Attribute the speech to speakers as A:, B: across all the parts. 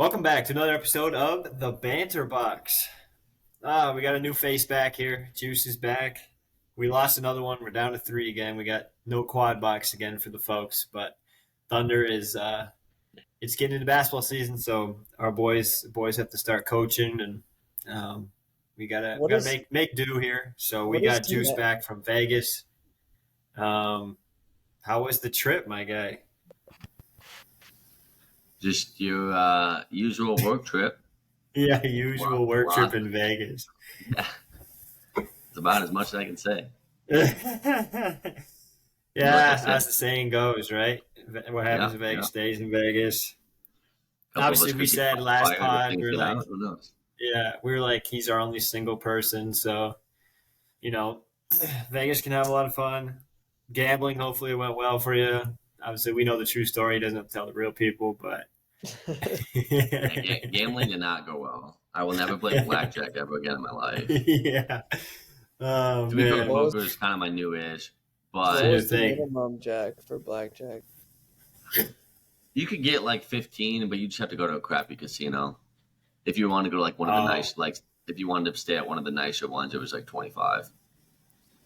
A: Welcome back to another episode of the Banter Box. We got a new face back here. Juice is back. We lost another one. We're down to three again. We got no quad box again for the folks, but Thunder is it's getting into basketball season, so our boys have to start coaching, and we gotta
B: What is
A: make do here. So we
B: what is
A: got Juice
B: DX?
A: back from Vegas. How was the trip, my guy?
C: Just your usual work trip.
A: Yeah, usual work
C: Wow.
A: trip in Vegas.
C: Yeah, it's about as much as I can say.
A: Yeah,
C: said.
A: as the saying goes, right? What happens
C: Yeah,
A: in Vegas
C: yeah.
A: stays in Vegas.
C: Couple of
A: Obviously,
C: us
A: we
C: could get
A: said last
C: fired if
A: pod,
C: things
A: we were
C: get
A: like,
C: out. Who knows?
A: yeah, we were like, he's our only single person, so you know, Vegas can have a lot of fun. Gambling, hopefully, it went well for you. Obviously, we know the true story. He doesn't have to tell the real people, but
C: Yeah, gambling did not go well. I will never play blackjack ever again in my life.
A: yeah. Oh
C: To be fair,
A: man,
B: Well,
C: poker is kind of my new-ish,
B: what
A: So you
C: but
B: was the
A: think?
B: minimum jack for blackjack?
C: you could get like 15, but you just have to go to a crappy casino. If you want to go to like one of the
A: Oh,
C: nice, like if you wanted to stay at one of the nicer ones, it was like 25.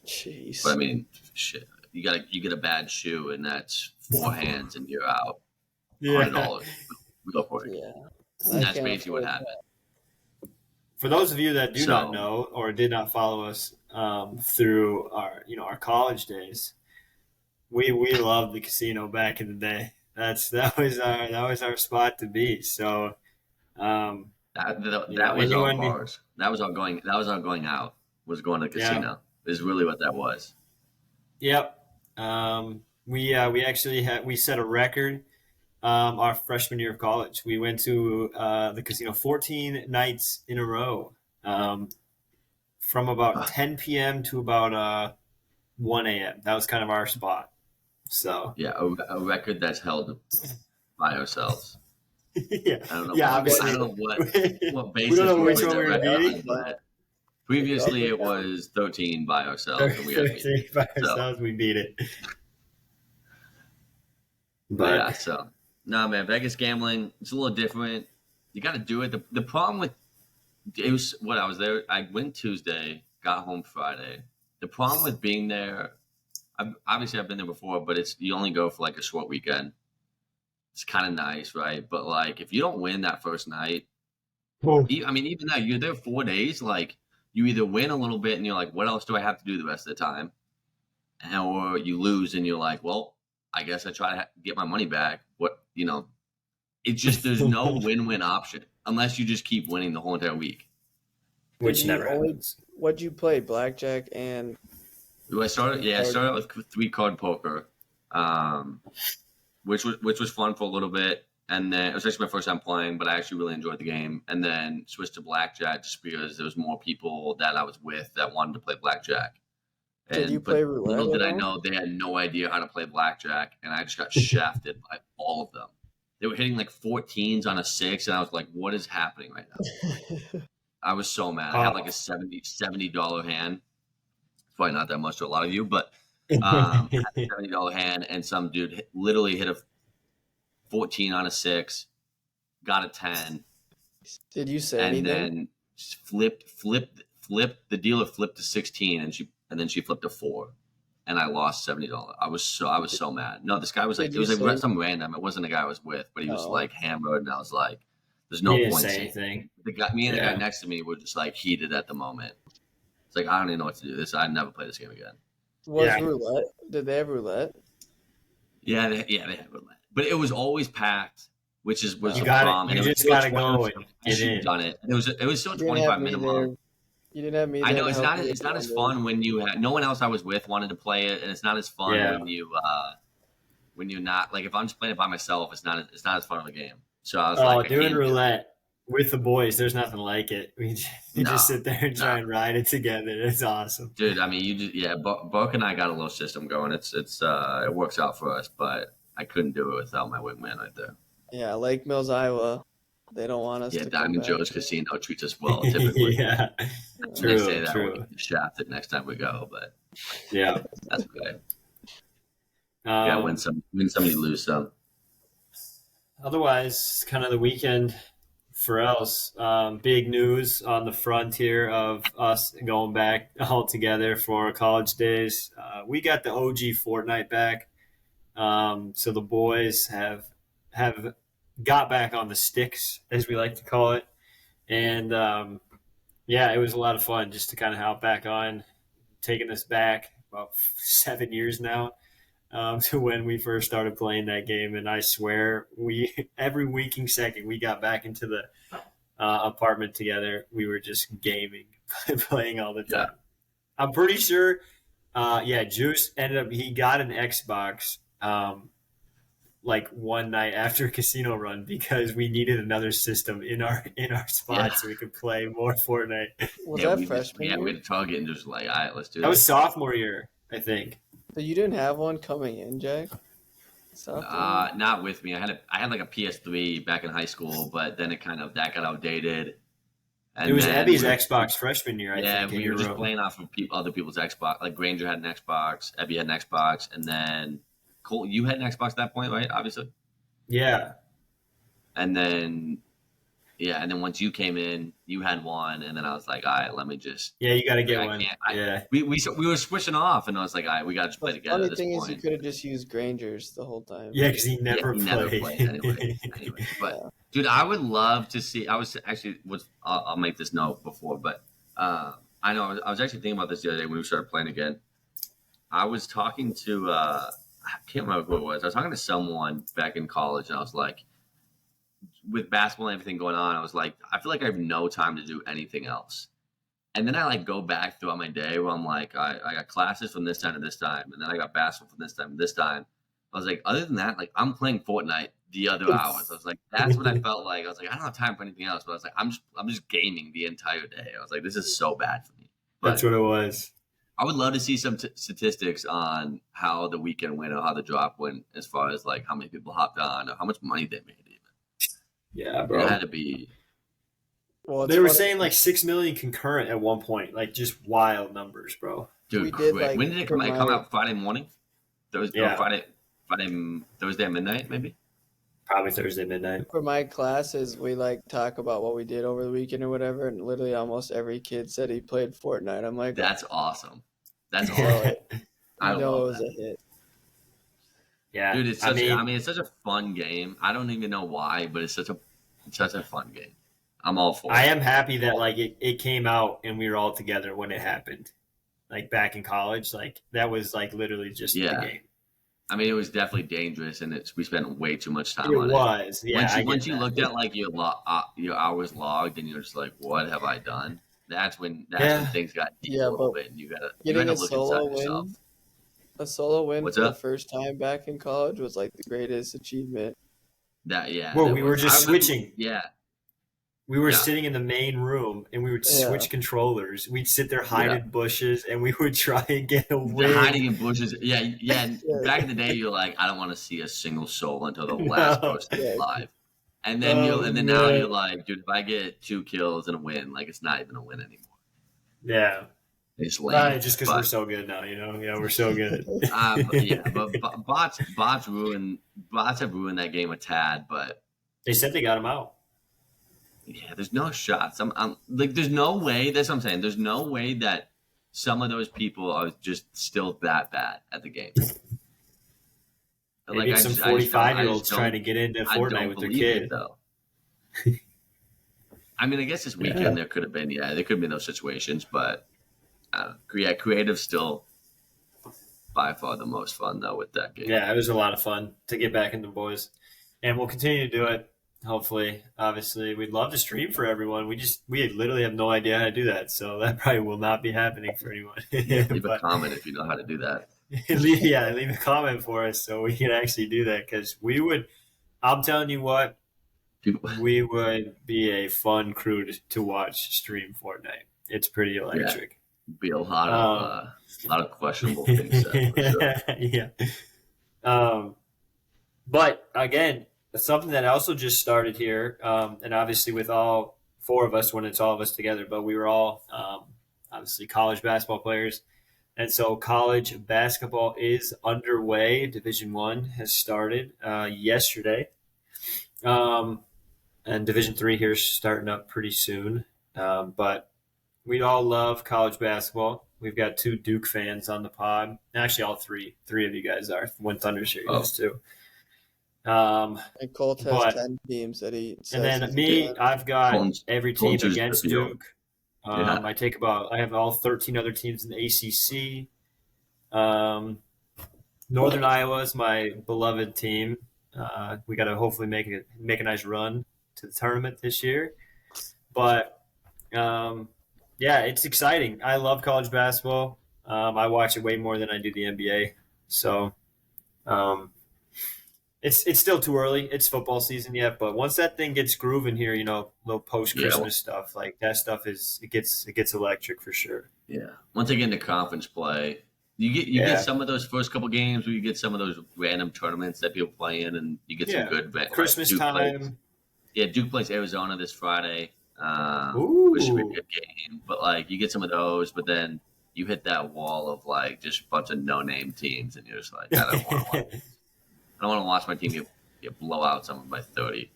B: Jeez.
C: But I mean, shit, you get a bad shoe, and that's 4 hands, and you're out.
A: yeah.
C: $100. We go for it.
B: Yeah.
C: And
B: I
C: that's
B: can't
C: basically what
B: afford
C: happened.
A: For those of you that do not
C: So
A: know or did not follow us through our college days, we loved the casino back in the day. That was our spot to be. So
C: that was our
A: anyone,
C: bars. That was our going. That was our going out. Was going to
A: yeah,
C: casino. Is really what that was.
A: yep. We actually we set a record our freshman year of college. We went to the casino 14 nights in a row, from about
C: Uh,
A: 10 p.m. to about 1 a.m. That was kind of our spot. So
C: yeah, a record that's held by ourselves.
A: yeah,
C: I don't know.
A: yeah.
C: I
A: Obviously,
C: don't know what
A: we don't
C: basis
A: know
C: we
A: which
C: put
A: one
C: that
A: we were
C: record
A: beating.
C: on, but previously it was 13 by ourselves, and we had to beat it.
A: 13 by
C: So,
A: ourselves, we beat it.
C: but yeah,
A: But
C: so no, man, Vegas gambling, it's a little different. You got to do it. The problem with it was what I was there. I went Tuesday, got home Friday. The problem with being there, obviously I've been there before, but it's you only go for like a short weekend. It's kind of nice, right? But like if you don't win that first night, I mean, even though you're there 4 days, like you either win a little bit and you're like, what else do I have to do the rest of the time? Or you lose and you're like, well, I guess I try to get my money back. It's just there's no win-win option unless you just keep winning the whole entire week.
A: which
B: Did you
A: never
B: only
A: happens.
B: what'd you play? Blackjack and
C: I started out with 3-card poker, which was fun for a little bit, and then it was actually my first time playing, but I actually really enjoyed the game. And then switched to blackjack just because there was more people that I was with that wanted to play blackjack.
B: did you
C: But
B: play roulette
C: little
B: at
C: did I
B: all?
C: know they had no idea how to play blackjack, and I just got shafted by all of them. They were hitting like 14s on a 6, and I was like, what is happening right now? I was so mad. I had like a $70 hand. It's probably not that much to a lot of you, but I had a $70 hand, and some dude literally hit a 14 on a 6, got a 10,
B: Did you say
C: and
B: anything?
C: then flipped. The dealer flipped to 16, and then she flipped a 4, and I lost $70. I was so mad. No, this guy was like,
B: Did
C: it
B: you
C: was like
B: say
C: some random. It wasn't the guy I was with, but he was
B: oh
C: like hammered, and I was like, there's
A: He
C: no
A: didn't
C: point
A: say
C: saying.
A: anything.
C: Me and the guy
A: Yeah.
C: next to me were just like heated at the moment. It's like I don't even know what to do. I'd never play this game again.
B: was
A: Yeah.
B: roulette? Did they have roulette?
C: Yeah, they had roulette, but it was always packed, was
B: You
C: the
A: got it.
C: problem. And
A: You
C: it was
A: just
C: still
A: gotta
C: 20.
A: go and
C: I
A: get
C: should have
A: in.
C: done it. It was still
B: You didn't have
C: 25
B: me
C: minimum.
B: there. You didn't have me
C: I
B: there
C: know
B: to
C: it's
B: help
C: not
B: you
C: it's not as
B: get
C: fun when you had no one else I was with wanted to play it, and it's not as fun
A: Yeah.
C: when you're not like if I'm just playing it by myself, it's not as fun of a game. So I was
A: Oh,
C: like, I
A: doing
C: can't do it.
A: roulette with the boys, there's nothing like it. You
C: No,
A: just sit there and
C: no.
A: try and ride it together. It's awesome.
C: Dude, I mean, Buck and I got a little system going. It works out for us, but I couldn't do it without my wingman right there.
B: Yeah, Lake Mills, Iowa. They don't want us
C: Yeah,
B: to come
C: Diamond
B: back.
C: Joe's Casino treats us well typically.
A: Yeah,
C: And they
A: true,
C: say that we're
A: true.
C: getting shafted next time we go, but
A: Yeah.
C: that's okay. Yeah, win some, you lose some.
A: Otherwise, kind of the weekend for else, big news on the frontier of us going back all together for college days. We got the OG Fortnite back. So the boys have got back on the sticks, as we like to call it, and yeah, it was a lot of fun just to kind of hop back on, taking us back about 7 years now, to when we first started playing that game. And I swear, we every waking second we got back into the apartment together, we were just gaming, playing all the time.
C: Yeah.
A: I'm pretty sure. Yeah, Juice ended up. He got an Xbox. Like one night after Casino Run because we needed another system in our spot so we could play more Fortnite.
B: Was
C: Yeah,
B: that
C: we
B: freshman year?
C: we had a target and just like, all right, let's do
A: That was
C: this.
A: sophomore year, I think.
B: So you didn't have one coming in, Jack? Sophomore?
C: Not with me. I had like a PS3 back in high school, but then that got outdated. And
A: It was
C: then
A: Ebby's Xbox freshman year, I think.
C: we were just playing off of other people's Xbox. Like Granger had an Xbox, Ebby had an Xbox, and then Cole, you had an Xbox at that point, right? Obviously.
A: Yeah.
C: And then once you came in, you had one, and then I was like, all right, let me just.
A: Yeah, you got to get
C: I
A: one.
C: can't.
A: Yeah.
C: We were switching off, and I was like, all right, we got to just play
B: The
C: together.
B: funny
C: At this
B: thing is,
C: point.
B: you could have just used Granger's the whole time.
A: Yeah, because he never
C: He
A: played.
C: never played anyway. But dude, I would love to see. I was actually I'll make this note before, but I know I was actually thinking about this the other day when we started playing again. I was talking to I can't remember who it was. I was talking to someone back in college, and I was like, with basketball and everything going on, I was like, I feel like I have no time to do anything else. And then I like go back throughout my day where I'm like, I got classes from this time to this time, and then I got basketball from this time to this time. I was like, other than that, like I'm playing Fortnite the other hours. I was like, that's what I felt like. I was like, I don't have time for anything else. But I was like, I'm just gaming the entire day. I was like, this is so bad for me. But
A: That's what it was.
C: I would love to see some statistics on how the weekend went or how the drop went, as far as like how many people hopped on or how much money they made. Even
A: Yeah,
C: it
A: bro.
C: had to be.
B: Well,
A: They were
B: funny.
A: saying like 6 million concurrent at one point. Like just wild numbers, bro.
C: Dude,
B: We did,
C: quick.
B: like,
C: When did it come out? It
B: for
C: come
B: my-
C: out Friday morning? Thursday,
A: Yeah.
C: Thursday at midnight, maybe?
A: Probably Thursday midnight.
B: For my classes, we like talk about what we did over the weekend or whatever, and literally almost every kid said he played Fortnite. I'm like,
C: That's awesome. That's
B: Yeah.
C: awesome. I
B: you know it
C: love
B: was
C: that.
B: a hit.
A: Yeah.
C: Dude, it's such a fun game. I don't even know why, but it's such a fun game. I'm all for it.
A: I am happy that like it came out and we were all together when it happened. Like back in college, like that was like literally just
C: Yeah.
A: the game.
C: I mean, it was definitely dangerous, and we spent way too much time
A: It
C: on
A: was.
C: it.
A: Yeah.
C: Once you
A: that.
C: looked at like your hours logged, and you're just like, what have I done? That's when things got deep
B: Yeah,
C: a little
B: but
C: bit, and you gotta
B: Getting a
C: look
B: solo
C: inside yourself.
B: win, a solo win
C: What's
B: for the
C: up?
B: first time back in college was like the greatest achievement.
A: Well, we were just
C: I remember-
A: switching.
C: Yeah,
A: We were
C: Yeah.
A: sitting in the main room and we would
B: Yeah.
A: switch controllers. We'd sit there, hide in bushes, and we would try and get
C: the
A: away.
C: hiding in bushes. Yeah. And
B: Yeah.
C: back in the day, you're like, I don't want to see a single soul until the last
A: No.
C: person
B: Yeah.
C: alive. And then now
A: man.
C: you're like, dude, if I get 2 kills and a win, like it's not even a win anymore.
A: Yeah.
C: It's lame.
A: Right, just because
C: But-
A: we're so good now, you know? Yeah, we're so good.
C: but bots have ruined that game a tad. But
A: They said they got him out.
C: yeah, there's no shots. I'm like, there's no way. That's what I'm saying. There's no way that some of those people are just still that bad at the game.
A: Maybe
C: I
A: some
C: just- I just don't-
A: 45-year-olds
C: I
A: trying to
C: just
A: get into
C: don't- I
A: Fortnite
C: don't
A: with their
C: believe
A: kid.
C: it, though. I mean, I guess this weekend there could have been, there could have been those situations, but creative still by far the most fun though with that game.
A: Yeah, it was a lot of fun to get back into boys. And we'll continue to do it, hopefully. Obviously, we'd love to stream for everyone. We literally have no idea how to do that, so that probably will not be happening for anyone.
C: Leave a
A: But-
C: comment if you know how to do that.
A: leave a comment for us so we can actually do that, because I'm telling you what,
C: People,
A: we would be a fun crew to watch stream Fortnite. It's pretty electric.
C: be a lot of questionable things said, for sure.
A: Yeah. But again, something that also just started here, and obviously with all 4 of us when it's all of us together, but we were all obviously college basketball players. And so college basketball is underway. Division I has started yesterday. and Division III here is starting up pretty soon. But we all love college basketball. We've got 2 Duke fans on the pod. Actually, all three of you guys are. When Thunder's here, you guys too.
B: And Colt has
A: But
B: 10 teams that he says
A: and then
B: he's
A: me,
B: doing.
A: I've got
C: Colton's-
A: every team
C: Colton's just
A: against
C: trivial.
A: Duke.
C: Yeah.
A: I have all 13 other teams in the ACC. Northern Iowa is my beloved team. We got to hopefully make a nice run to the tournament this year. But yeah, it's exciting. I love college basketball. I watch it way more than I do the NBA. So it's still too early. It's football season yet, but once that thing gets grooving here, little post Christmas stuff like that stuff it gets electric for sure.
C: Yeah. Once they get into conference play, you get some of those first couple games where you get some of those random tournaments that people play in, and you get some good
A: Christmas
C: Duke
A: time.
C: Duke plays Arizona this Friday.
A: Ooh.
C: Which should be a good game. But you get some of those, but then you hit that wall of just a bunch of no-name teams, and you're just like, I don't want to watch my team get blow out someone by 30.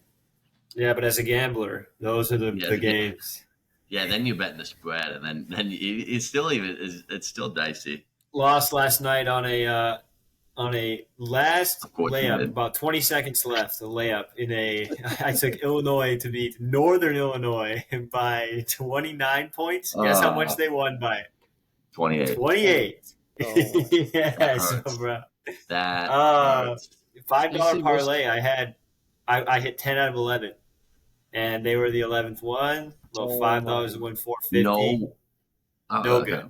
A: Yeah, but as a gambler, those are the games.
C: Yeah, then you bet in the spread, and then it's still dicey.
A: Lost last night on a last layup, about 20 seconds left. A layup I took Illinois to beat Northern Illinois by 29 points. Guess how much they won by?
C: 28.
A: 28.
B: Oh,
A: yeah, so bro.
C: That
A: $5 parlay. I hit 10 out of 11, and they were the 11th one. Well, $5 to win $450. No good.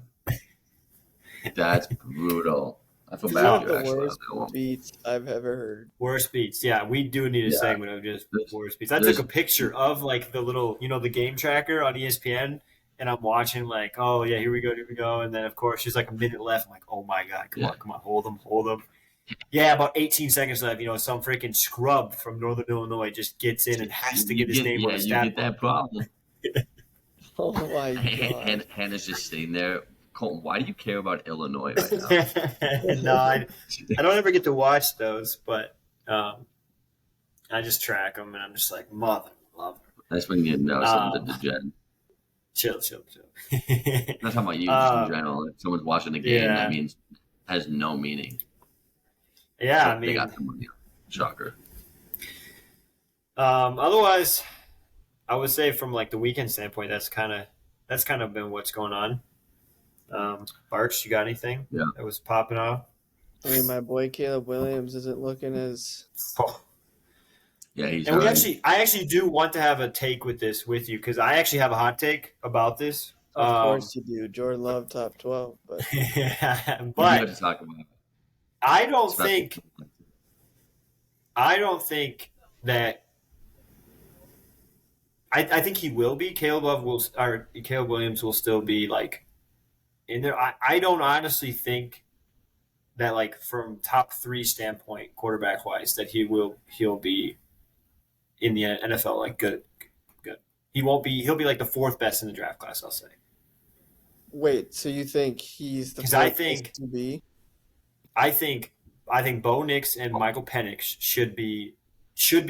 C: That's brutal. I feel
B: These
C: bad
B: are
C: for you,
B: the
C: actually.
B: worst beats I've ever heard.
A: Worst beats. Yeah, we do need a segment of just worst beats. I took a picture of the little, the game tracker on ESPN, and I'm watching oh yeah, here we go, and then of course there's a minute left. I'm like, oh my god, come on, hold them. Yeah, about 18 seconds left. Some freaking scrub from Northern Illinois just gets in and has to get his name on the stat.
C: You get that problem.
B: Oh my god.
C: Hannah's just sitting there. Colton, why do you care about Illinois right now?
A: No, I don't ever get to watch those, but I just track them, and I'm just like, mother.
C: That's when you know something's a degen.
A: Chill.
C: I'm not talking about you, just in general. If someone's watching the game, that means has no meaning.
A: Yeah,
C: they got the money. Shocker.
A: Otherwise, I would say from the weekend standpoint, that's kind of been what's going on. Barch, you got anything that was popping off?
B: I mean, my boy Caleb Williams isn't looking as.
A: Oh.
C: Yeah, he's.
A: And I actually do want to have a take with you because I actually have a hot take about this.
B: Of course you do. Jordan Love top 12, but
A: but
C: to talk about it.
A: I don't think that. I think he will be. Caleb Williams will still be in there. I don't honestly think that from top 3 standpoint, quarterback wise, that he'll be in the NFL good. He'll be the 4th best in the draft class, I'll say.
B: Wait, so you think he's the 4th best to be?
A: I think Bo Nix and Michael Penix should be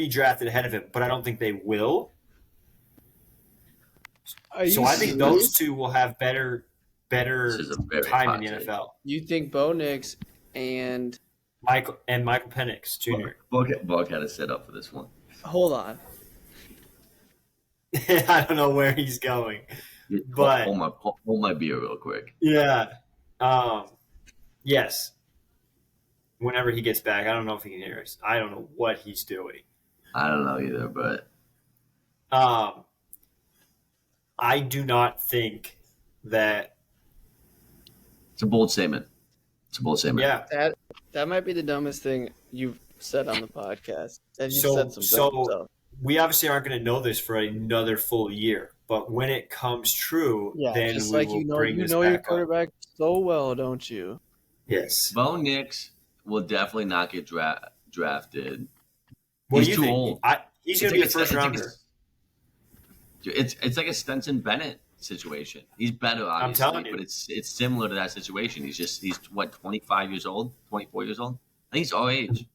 A: drafted ahead of him, but I don't think they will. So I think those two will have better time in the NFL.
B: You think Bo Nix and
A: Michael Penix Jr.
C: Bug had to set up for this one.
B: Hold on.
A: I don't know where he's going, but
C: hold my beer real quick.
A: Yeah. Yes. Whenever he gets back, I don't know if he can hear us. I don't know what he's doing.
C: I don't know either, but
A: I do not think that.
C: It's a bold statement.
A: Yeah.
B: That might be the dumbest thing you've said on the podcast. And you said some dumb stuff.
A: We obviously aren't going to know this for another full year, but when it comes true, then
B: just
A: we will bring this back
B: your quarterback up so well, don't you?
A: Yes.
C: Bo Nix will definitely not get drafted.
A: What
C: he's
A: do you
C: too
A: think?
C: old.
A: He's going to be a first rounder.
C: It's like a Stenson Bennett situation. He's better, obviously,
A: I'm telling you.
C: but it's similar to that situation. He's what, 25 years old, 24 years old? I think he's our age.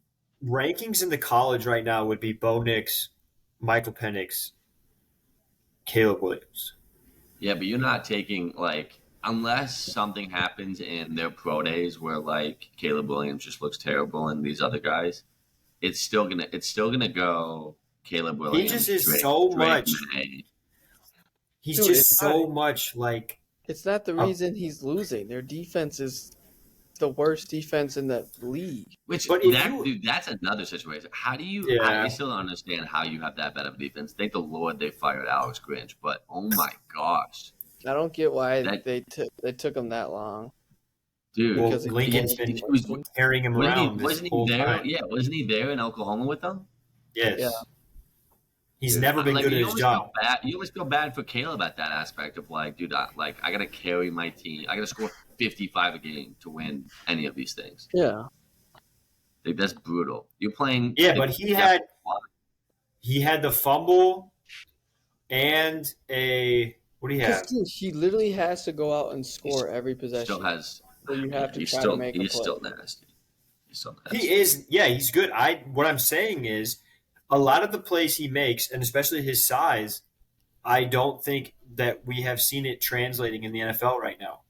A: Rankings in the college right now would be Bo Nix, Michael Penix, Caleb Williams.
C: Yeah, but you're not taking like unless something happens in their pro days where like Caleb Williams just looks terrible and these other guys, it's still gonna go Caleb
A: He
C: Williams.
A: just is
C: Drake,
A: so
C: Drake
A: much.
C: May.
A: He's
B: Dude,
A: just
B: it's
A: so
B: not-
A: much like.
B: It's not the reason he's losing. Their defense is the worst defense in the league.
C: Which
A: But if
C: that
A: you-
C: dude, that's another situation. How do you?
A: Yeah.
C: I still don't understand how you have that bad of a defense. Thank the Lord they fired Alex Grinch, but oh my gosh,
B: I don't get why
C: That-
B: they took him that long.
C: dude.
A: Well,
B: Because
A: Lincoln's
B: he-
A: been
C: he was-
A: carrying him around this
C: wasn't he
A: whole
C: there?
A: time.
C: Yeah, wasn't he there in Oklahoma with them?
A: Yes.
B: Yeah.
A: He's never been
C: Like,
A: good at
C: you
A: his
C: always
A: job.
C: feel bad- You always feel bad for Caleb at that aspect of like, dude, I gotta carry my team. I gotta score 55 a game to win any of these things.
B: Yeah.
C: Like, that's brutal. You're playing.
A: Yeah, but he had the fumble and a what do you have?
B: He literally has to go out and score every possession.
C: Still has.
B: So you have to
C: he's
B: try
C: still,
B: to make a
C: he's
B: play.
C: still nasty. He's still nasty.
A: He is, yeah, he's good. What I'm saying is, a lot of the plays he makes, and especially his size, I don't think that we have seen it translating in the NFL right now.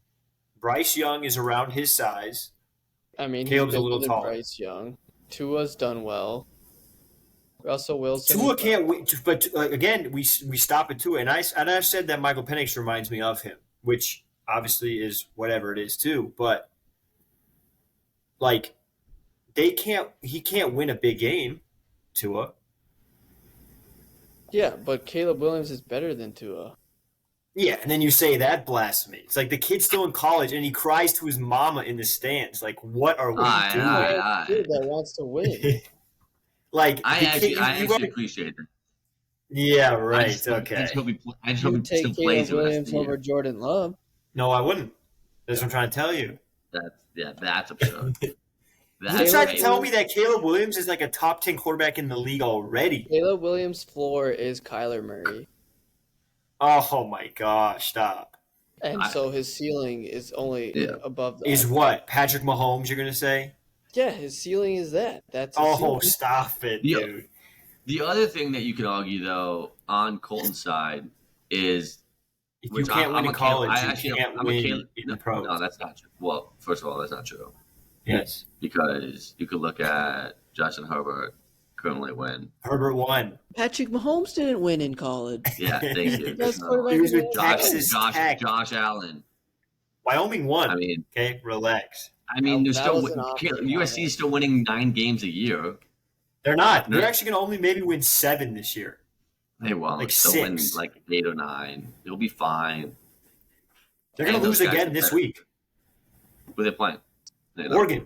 A: Bryce Young is around his size.
B: I mean,
A: Caleb's
B: he's
A: a little
B: bigger than
A: taller.
B: Bryce Young. Tua's done well. Russell Wilson.
A: Tua can't win, but again, we stop at Tua, and I've said that Michael Penix reminds me of him, which obviously is whatever it is too. But like, he can't win a big game, Tua.
B: Yeah, but Caleb Williams is better than Tua.
A: Yeah, and then you say that blasphemy. It's like the kid's still in college and he cries to his mama in the stands. Like, what are we
C: Aye,
A: doing?
C: aye.
B: Kid that wants to win.
A: Like,
C: I
A: the
C: actually,
A: kid-
C: I
A: you
C: actually
A: gotta-
C: appreciate that.
A: yeah,
C: I
A: right.
C: just
A: Okay.
C: hope he
B: You take
C: still plays
B: Caleb
C: the rest of
B: Williams
C: the year.
B: over Jordan Love.
A: No, I wouldn't. That's what I'm trying to tell you.
C: That's absurd.
A: You
C: That's
A: tried to
C: crazy.
A: tell me that Caleb Williams is like a top 10 quarterback in the league already.
B: Caleb Williams' floor is Kyler Murray.
A: Oh my gosh, stop.
B: And so his ceiling is only
C: Yeah.
B: above that.
A: Is what? Patrick Mahomes, you're going to say?
B: Yeah, his ceiling is that. That's his
A: Oh,
B: ceiling.
A: stop it,
C: Yeah.
A: dude.
C: The other thing that you can argue, though, on Colton's side is
A: If you
C: which
A: can't win
C: I'm
A: in
C: a Caleb-
A: college, you can't
C: I'm a
A: win
C: Caleb-
A: in the pros.
C: No, that's not true. Well, first of all, that's not true
A: Yes.
C: because you could look at Justin Herbert currently win.
A: Herbert won.
B: Patrick Mahomes didn't win in college.
C: Yeah, thank you.
B: Best
C: No.
B: quarterback
A: He was
B: in the
A: with
B: NFL.
A: Texas Tech.
C: Josh Allen.
A: Wyoming won.
C: I mean,
A: Okay, relax.
C: they're
B: That
C: still
B: was an option.
C: USC is still winning 9 games a year.
A: They're not. They're
C: No.
A: actually going to only maybe win 7 this year.
C: They won't.
A: Like
C: They'll win
A: 6.
C: like 8 or 9. They'll be fine.
A: They're going
C: And
A: to lose
C: those guys
A: again
C: are
A: this
C: better.
A: week.
C: Who they're playing? They know.
A: Oregon.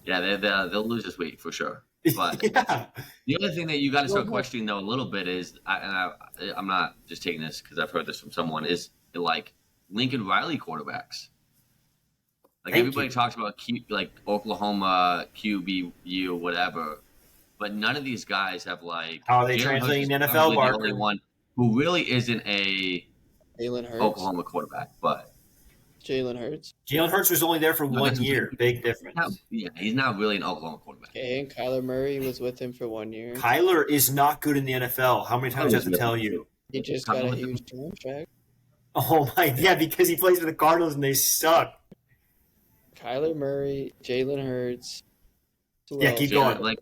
C: Yeah, they'll lose this week for sure. But
A: yeah.
C: the other thing that you got to start
B: Well,
C: questioning though a little bit is, I'm not just taking this because I've heard this from someone, is like Lincoln Riley quarterbacks. Like
A: Thank
C: everybody
A: you.
C: talks about like Oklahoma, QBU, whatever, but none of these guys have like.
A: How are they
C: Jalen
A: translating
C: Hurts
A: the
C: is
A: NFL,
C: arguably the only
A: Barker?
C: one who really isn't a
B: Jalen Hurts.
C: Oklahoma quarterback, but
B: Jalen Hurts.
A: Jalen Hurts was only there for
C: No,
A: 1
C: that's
A: year.
C: okay.
A: Big difference.
C: he's not really an Oklahoma quarterback.
B: Okay, and Kyler Murray was with him for 1 year.
A: Kyler is not good in the NFL. How many times do I have to tell you?
B: He just got a huge contract.
A: Oh my, yeah, because he plays for the Cardinals and they suck.
B: Kyler Murray, Jalen Hurts. Who
A: Yeah,
B: else?
A: keep
C: Yeah,
A: going.
C: like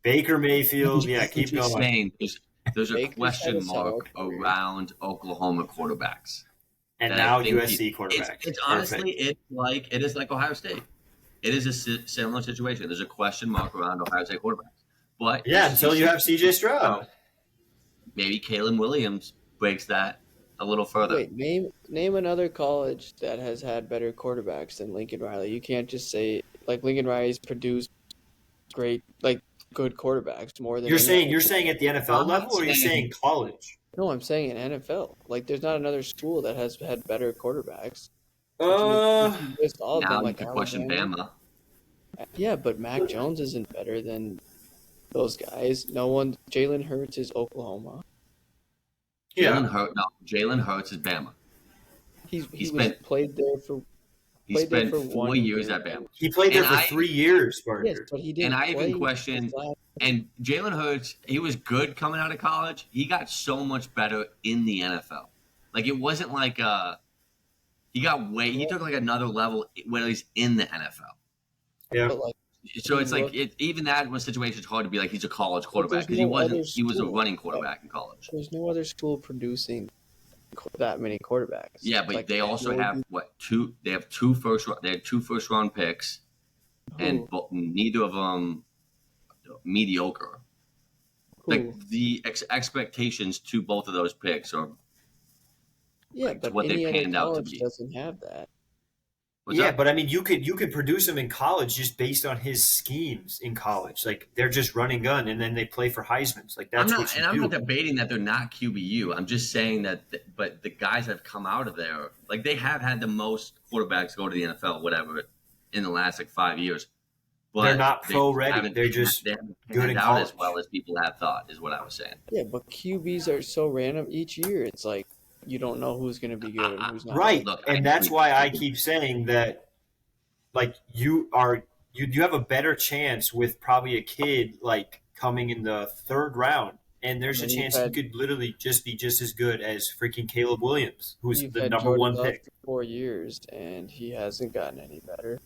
A: Baker Mayfield, yeah, keep
C: just
A: going.
C: saying, there's a
B: Baker's
C: question
B: had a solid
C: mark
B: career.
C: around Oklahoma quarterbacks.
A: And
C: that I
A: now
C: think
A: USC
C: it's
A: quarterbacks.
C: honestly it is like Ohio State. It is a similar situation. There's a question mark around Ohio State quarterbacks. But
A: Yeah, until you have CJ Stroud.
C: maybe Caleb Williams breaks that a little further.
B: Wait, name another college that has had better quarterbacks than Lincoln Riley. You can't just say like Lincoln Riley's produced great, like good quarterbacks more than
A: You're
B: any
A: saying
B: other.
A: at the NFL
C: I'm not
A: level, or you're
C: saying-
A: saying college?
B: No, I'm saying in NFL. Like, there's not another school that has had better quarterbacks.
A: Uh,
B: You can list all of
C: Now
B: them,
C: you
B: like
C: could question
B: Alabama.
C: Bama.
B: Yeah, but Mac Jones isn't better than those guys. No one. Jalen Hurts is Oklahoma.
A: yeah.
C: Jalen Hurts is Bama.
B: He
C: He
B: was
C: spent-
B: played there for
C: He
B: Played there
C: spent
B: for
C: 4
B: 1
C: years
B: year.
C: at Bama.
A: He played there
C: And
A: for
C: I
A: 3 years,
B: Yes,
A: Parker.
B: but he
C: and
B: didn't
C: I
B: play
C: even question.
B: his last-
C: And Jalen Hurts, he was good coming out of college. He got so much better in the NFL. Like it wasn't like he got way. He took like another level when he's in the NFL.
A: Yeah.
B: But like,
C: So
B: you
C: it's like
B: look-
C: even that was situation. It's hard to be like he's a college
B: But
C: quarterback
B: there's
C: because he
B: no
C: wasn't.
B: other
C: He was a
B: school.
C: running quarterback in college.
B: there's no other school producing that many quarterbacks.
C: Yeah, but
B: Like,
C: they also
B: Georgia-
C: have two. They have two first. They had 2 first-round picks, and neither of them mediocre.
B: who?
C: Like the expectations to both of those picks are
B: Yeah,
C: like,
B: but
C: what they
B: any other
C: panned out to
B: college
C: be.
B: doesn't have that.
C: What's
A: Yeah,
C: up?
A: but I mean, you could produce him in college just based on his schemes in college. Like they're just running gun, and then they play for Heisman's. Like that's what you do.
C: I'm not debating that they're not QBU. I'm just saying that, but the guys that have come out of there, like they have had the most quarterbacks go to the NFL, whatever, in the last like 5 years. But
A: They're not pro ready.
C: haven't-
A: They're just
C: they haven't
A: good
C: panned
A: in
C: out as
A: college.
C: well as people have thought. Is what I was saying.
B: Yeah, but QBs are so random each year. It's like you don't know who's going to be good and who's not.
A: right,
C: Look,
A: and that's why I keep saying that. Like you have a better chance with probably a kid like coming in the 3rd round, and there's a
B: And you've
A: chance he
B: had-
A: could literally just be just as good as freaking Caleb Williams, who's
B: You've
A: the
B: had
A: number
B: Jordan
A: 1
B: Love
A: pick.
B: for 4 years, and he hasn't gotten any better.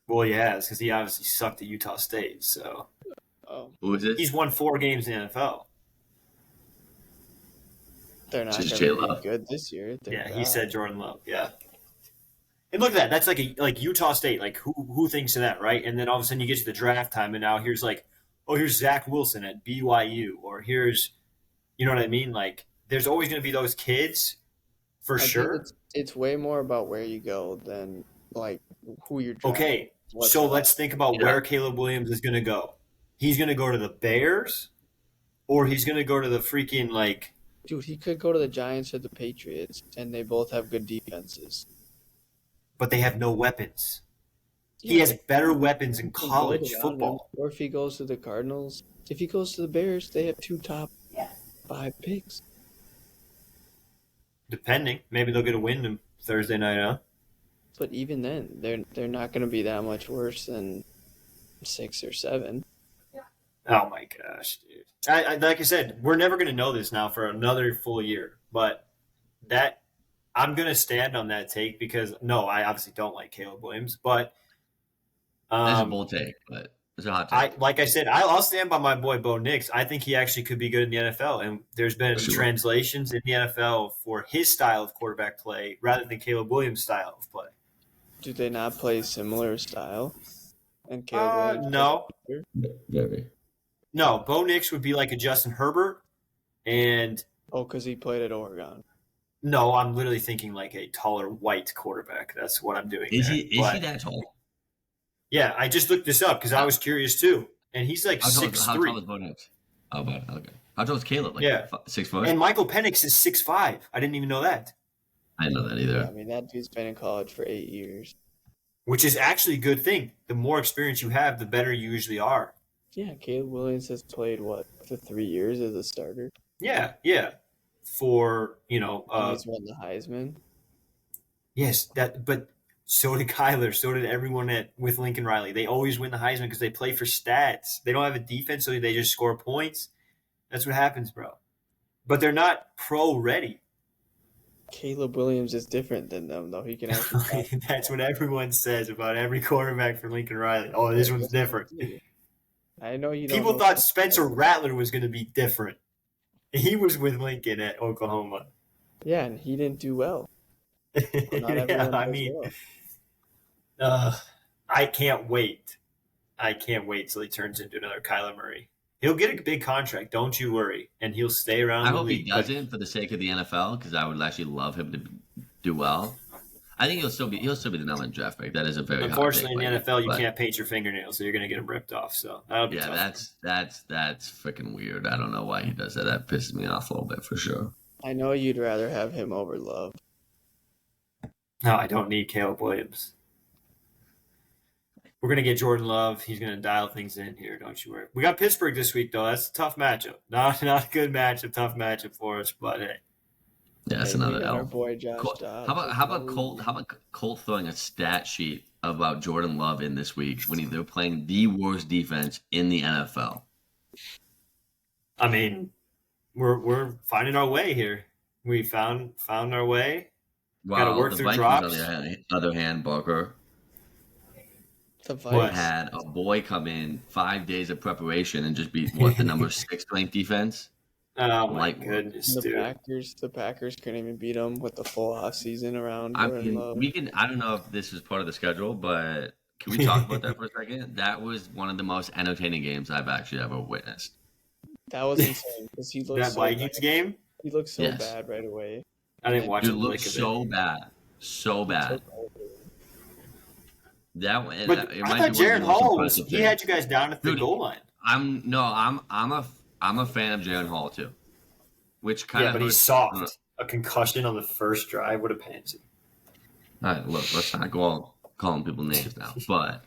A: Well, he has because he obviously sucked at Utah State. So
C: Who is it?
A: he's won 4 games in the NFL.
B: They're not
C: Just
B: going to
C: J-Lo.
B: be good this year. They're
A: Yeah, he
B: bad.
A: said Jordan Love. Yeah. And look at that. That's like Utah State. Like who thinks of that, right? And then all of a sudden you get to the draft time, and now here's like, oh, here's Zach Wilson at BYU, or here's, you know what I mean? Like there's always going to be those kids, for
B: I think
A: sure.
B: it's way more about where you go than like who you're drafting.
A: Okay,
B: What's
A: so
B: up.
A: let's think about
C: Yeah.
A: where Caleb Williams is going to go. He's going to go to the Bears, or he's going to go to the freaking like.
B: Dude, he could go to the Giants or the Patriots, and they both have good defenses.
A: But they have no weapons. He has better weapons in college football.
B: Or if he goes to the Cardinals, if he goes to the Bears, they have 2 top 5 picks.
A: Depending, maybe they'll get a win on Thursday night, huh?
B: But even then, they're not going to be that much worse than 6 or 7.
A: Oh my gosh, dude! I like I said, we're never going to know this now for another full year. But that I'm going to stand on that take because no, I obviously don't like Caleb Williams, but
C: That's a bold take, but it's a hot take.
A: like I said, I'll stand by my boy Bo Nix. I think he actually could be good in the NFL, and there's been
C: Sure.
A: translations in the NFL for his style of quarterback play rather than Caleb Williams' style of play.
B: Do they not play similar style? And Caleb Williams
A: No.
B: plays better?
C: Very.
A: No, Bo Nix would be like a Justin Herbert, and
B: Oh, because he played at Oregon.
A: no, I'm literally thinking like a taller white quarterback. That's what I'm doing.
C: Is
A: there.
C: he
A: But,
C: that tall?
A: Yeah, I just looked this up because I was curious too, and he's like
C: How tall
A: 6'3".
C: is Bo Nix? Oh, but okay. How tall is Caleb? Like
A: Yeah.
C: 6 foot?
A: And Michael Penix is 6'5". I didn't even know that,
C: I didn't know that
B: I
C: either.
B: mean, that dude's been in college for 8 years.
A: which is actually a good thing. The more experience you have, the better you usually are.
B: Yeah, Caleb Williams has played, for 3 years as a starter?
A: Yeah. For
B: And he's won the Heisman.
A: yes, but so did Kyler. So did everyone with Lincoln Riley. They always win the Heisman because they play for stats. They don't have a defense, so they just score points. That's what happens, bro. But they're not pro ready.
B: Caleb Williams is different than them, though. He can actually pass.
A: That's what everyone says about every quarterback for Lincoln Riley. Oh, this one's different.
B: I know you don't
A: People
B: know-
A: thought Spencer Rattler was going to be different. He was with Lincoln at Oklahoma.
B: Yeah, and he didn't do well. Not
A: Yeah,
B: everyone
A: I
B: does
A: mean,
B: well.
A: I can't wait. I can't wait till he turns into another Kyler Murray. He'll get a big contract, don't you worry, and he'll stay around
C: I
A: the
C: hope he
A: league.
C: doesn't for the sake of the NFL because I would actually love him to do well. I think he'll still be the number one draft pick. That is a very hot
A: Unfortunately,
C: take
A: in the
C: by me,
A: NFL, you
C: but
A: can't paint your fingernails, so you're going to get them ripped off. So that'll be
C: Yeah,
A: tough.
C: that's freaking weird. I don't know why he does that. That pisses me off a little bit for sure.
B: I know you'd rather have him over Love.
A: No, I don't need Caleb Williams. We're going to get Jordan Love. He's going to dial things in here, don't you worry. We got Pittsburgh this week, though. That's a tough matchup. Not a good matchup, tough matchup for us, but hey.
C: Yeah, that's
B: Hey, we
C: another
B: got our
C: L.
B: boy Josh
C: Colt,
B: Dobbs.
C: how about
B: That's
C: how
B: all
C: about
B: we
C: Colt?
B: need.
C: How about Colt throwing a stat sheet about Jordan Love in this week when they're playing the worst defense in the NFL?
A: I mean, we're finding our way here. We found our way. Got to
C: Well,
A: work
C: the
A: through
C: Vikings, on
A: drops.
C: the other hand, Barker,
B: The
A: What?
B: Vikes,
C: had a boy come in 5 days of preparation and just beat what the number 6 ranked defense.
A: Oh my
C: Light work.
A: goodness,
B: the
A: dude.
B: Packers couldn't even beat them with the full off season around
C: I
B: Jordan
C: mean,
B: Love.
C: we can. I don't know if this is part of the schedule, but can we talk about that for a second? That was one of the most entertaining games I've actually ever witnessed.
B: That was insane because he looked
A: That
B: so
A: Vikings
B: bad.
A: game?
B: He looked so
C: Yes.
B: bad right away.
A: I didn't watch
C: Dude,
A: a
C: looked
A: lick of
C: so bad, so
B: He
C: bad.
B: took over.
C: That one,
A: it. But
C: it
A: I
C: might
A: thought
C: be one of
A: Jaron
C: the most
A: Hall was.
C: impressive
A: He
C: things.
A: had you guys down at the
C: Dude,
A: goal line.
C: I'm a fan of Jaron Hall too, which kind
A: Yeah,
C: of
A: but he's soft. A concussion on the first drive. What a pansy.
C: All right, look, let's not go calling people names now, but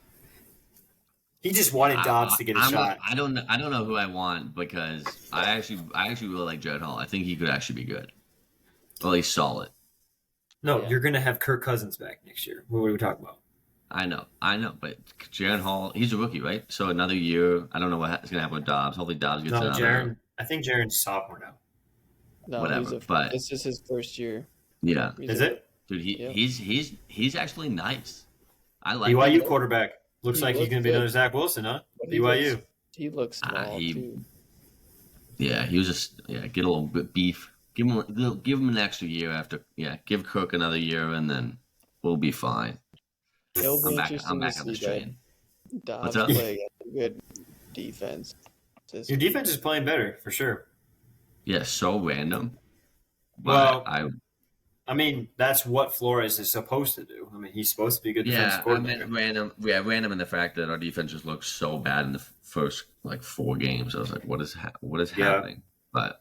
A: He just wanted Dobbs to get a shot.
C: I don't know who I want because I actually really like Jared Hall. I think he could actually be good. Well, he's solid.
A: No,
B: Yeah.
A: you're gonna have Kirk Cousins back next year. What are we talking about?
C: I know, but Jared Hall, he's a rookie, right? So another year. I don't know what's going to happen with Dobbs. Hopefully, Dobbs gets
A: No,
C: another.
A: Jaron. I think Jaron's sophomore now.
B: No,
C: Whatever, but-
B: this is his first year.
C: Yeah,
A: Is it?
C: dude,
B: Yep.
C: he's actually nice. I like
A: BYU
C: him.
A: quarterback. Looks
B: He
A: like he's
B: looked
A: gonna be
B: good.
A: another Zach Wilson, huh?
B: But
A: BYU.
B: He looks small too.
C: Yeah, he was just get a little bit beef. Give him an extra year after. Yeah, give Cook another year, and then we'll be fine.
B: It'll be
C: I'm back
B: interesting
C: on
B: to
C: this
B: see that
C: train.
B: Dobbs
C: up?
B: play against a good defense.
A: Your defense is playing better for sure.
C: Yeah, so random.
A: Well,
C: But
A: I mean, that's what Flores is supposed to do. I mean, he's supposed to be a good defensive
C: I
A: coordinator.
C: meant random. Yeah, random in the fact that our defense just looked so bad in the first 4 games. I was like, what is happening? But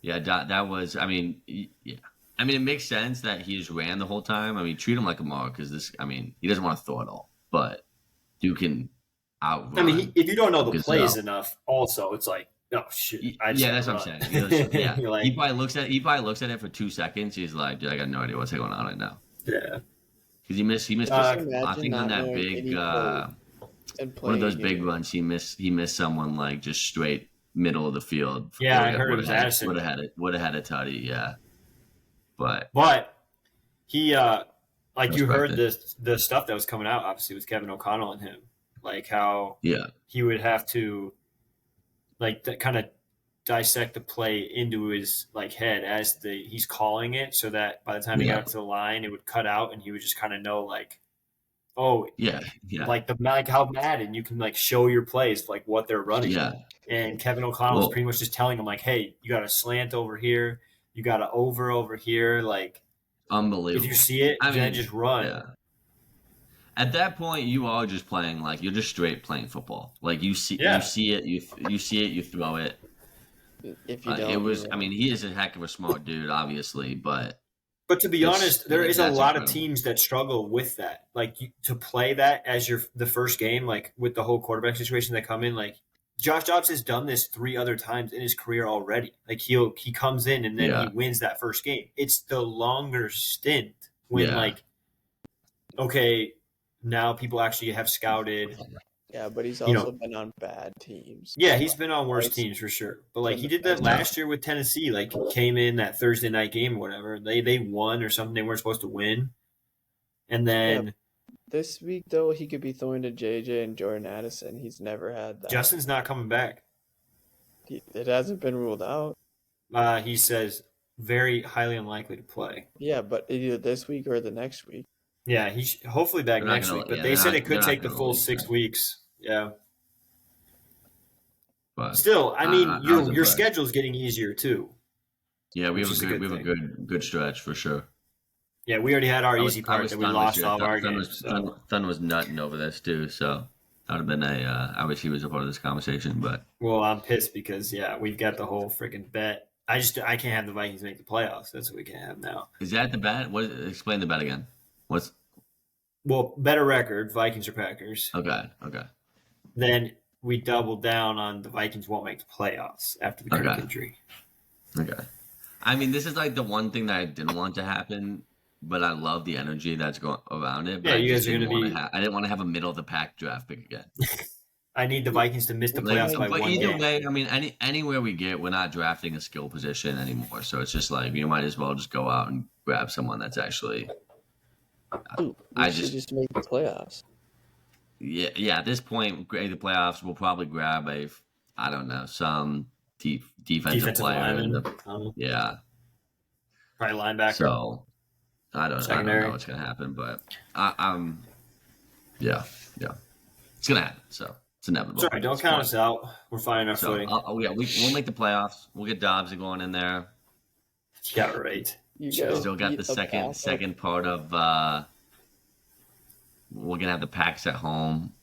C: yeah, that was. I mean, yeah. I mean, it makes sense that he just ran the whole time. I mean, treat him like a Mark because this. I mean, he doesn't want to throw it all, but you can outrun.
A: I mean, if you don't know the
C: Gazelle.
A: plays enough, also it's like, oh shoot, I just
C: that's what I'm saying. Yeah,
A: You're like,
C: he probably looks at it for 2 seconds. He's like, dude, I got no idea what's going on right now.
A: yeah.
C: Because he missed. I think on that big one of those big runs, he missed someone like just straight middle of the field.
A: Yeah, I heard it was Addison.
C: Would have had a tutty, yeah. But
A: he, like you heard
C: Respect
A: the stuff that was coming out, obviously, with Kevin O'Connell and him, like how he would have to, like, kind of dissect the play into his head as he's calling it, so that by the time he got to the line, it would cut out, and he would just kind of know, like, oh, like how Madden, you can show your plays, like what they're running.
C: Yeah.
A: And Kevin O'Connell was pretty much just telling him, like, hey, you got a slant over here, you got an over here, like,
C: unbelievable.
A: if you see it, then just run.
C: Yeah. At that point, you are just playing you're just straight playing football. Like you see it, you throw it.
B: If you don't,
C: it was. I mean, he is a heck of a smart dude, obviously, but
A: to be honest, there is a lot
C: incredible.
A: of teams that struggle with that. Like to play that as the first game, like with the whole quarterback situation that come in, like Josh Dobbs has done this 3 other times in his career already. Like he comes in and then he wins that first game. It's the longer stint when okay, now people actually have scouted.
B: Yeah, but he's also been on bad teams.
A: Yeah, he's been on worse teams for sure. But he did that last year with Tennessee. Like he came in that Thursday night game or whatever. They won or something they weren't supposed to win. And then
B: this week though, he could be throwing to JJ and Jordan Addison. He's never had that.
A: Justin's not coming back.
B: It hasn't been ruled out.
A: He says very highly unlikely to play.
B: Yeah, but either this week or the next week.
A: Yeah, he's hopefully back next week. But they said it could take the full 6 weeks. Yeah.
C: But
A: still, I mean, your schedule's getting easier too.
C: Yeah, we have a good stretch for sure.
A: Yeah, we already had our easy part that we lost all of our games.
C: Thun was nutting over this too, so that would have been I wish he was a part of this conversation, but
A: well, I'm pissed because we've got the whole freaking bet. I can't have the Vikings make the playoffs. That's what we can't have now.
C: Is that the bet? Explain the bet again.
A: Better record, Vikings or Packers.
C: Okay.
A: Then we doubled down on the Vikings won't make the playoffs after the Kirk injury.
C: Okay. I mean, this is like the one thing that I didn't want to happen, but I love the energy that's going around it. But
A: Yeah,
C: I
A: you
C: just
A: guys are going
C: didn't
A: to
C: want to
A: be.
C: have. I didn't want to have a middle of the pack draft pick again.
A: I need the Vikings to miss the
C: Like,
A: playoffs by
C: but
A: one
C: either
A: game.
C: way, I mean, anywhere we get, we're not drafting a skill position anymore. So it's just like you might as well just go out and grab someone that's actually.
B: Dude, we
C: I
B: should just make the playoffs.
C: Yeah. At this point, the playoffs, we'll probably grab I don't know, some defensive player.
A: lineman,
C: Yeah.
A: probably linebacker,
C: So I don't know
A: secondary.
C: what's gonna happen, but yeah, it's gonna happen. So it's inevitable.
A: Sorry, don't count us out. We're finding our
C: So
A: footing.
C: we'll make the playoffs. We'll get Dobbs going in there.
A: Yeah, right.
B: You
A: Sure.
B: guys
C: Still got
B: beat
C: the
B: Pack.
C: second part of. We're gonna have the Packs at home.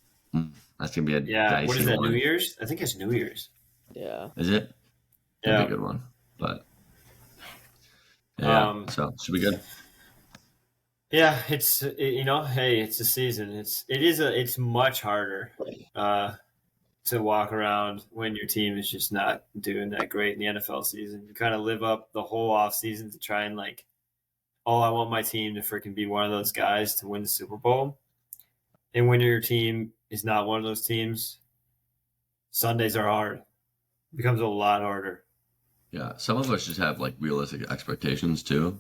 C: That's gonna be a dicey
A: What is that?
C: one.
A: New Year's? I think it's New Year's.
B: Yeah.
C: Is it?
A: Yeah.
C: That'd be a good one. But yeah, so should be good.
A: Yeah, hey, it's a season. It's much harder to walk around when your team is just not doing that great in the NFL season. You kind of live up the whole off season to try and I want my team to freaking be one of those guys to win the Super Bowl. And when your team is not one of those teams, Sundays are hard. It becomes a lot harder.
C: Yeah, some of us just have like realistic expectations too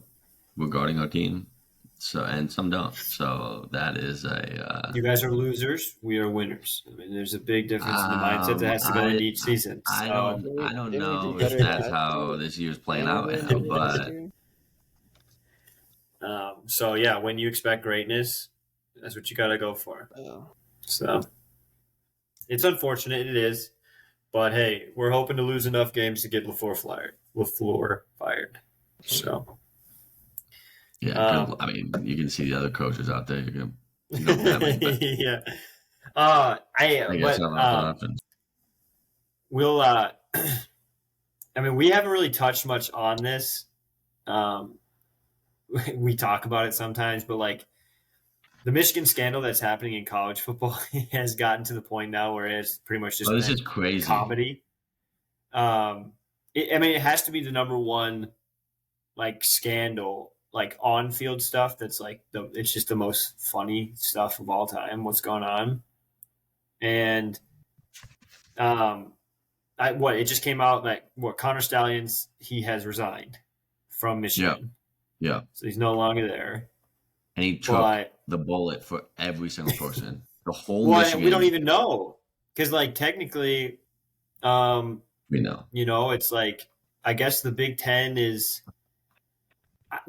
C: regarding our team. So and some don't. So that is
A: You guys are losers. We are winners. I mean, there's a big difference in the mindset that has to go into each season.
C: I don't know
B: do
C: if
B: better
C: that's
B: last
C: how
B: year?
C: this year's playing
B: Didn't
C: out
B: we
C: now,
B: do last
C: but
B: year?
A: So yeah, when you expect greatness, that's what you got to go for.
B: Oh.
A: So it's unfortunate, it is, but hey, we're hoping to lose enough games to get LaFleur fired. So
C: yeah, I mean, you can see the other coaches out there. You don't have any, but
A: yeah.
C: I guess I'm not confident.
A: We'll. I mean, we haven't really touched much on this. We talk about it sometimes, but like the Michigan scandal that's happening in college football has gotten to the point now where it's pretty much just
C: this is crazy
A: comedy. It has to be the number one scandal, on-field stuff. That's it's just the most funny stuff of all time. What's going on, and it just came out Connor Stallions, he has resigned from Michigan.
C: Yeah.
A: So he's no longer there.
C: And he took the bullet for every single person. The whole Michigan.
A: We don't even know because technically,
C: we know.
A: It's I guess the Big Ten is.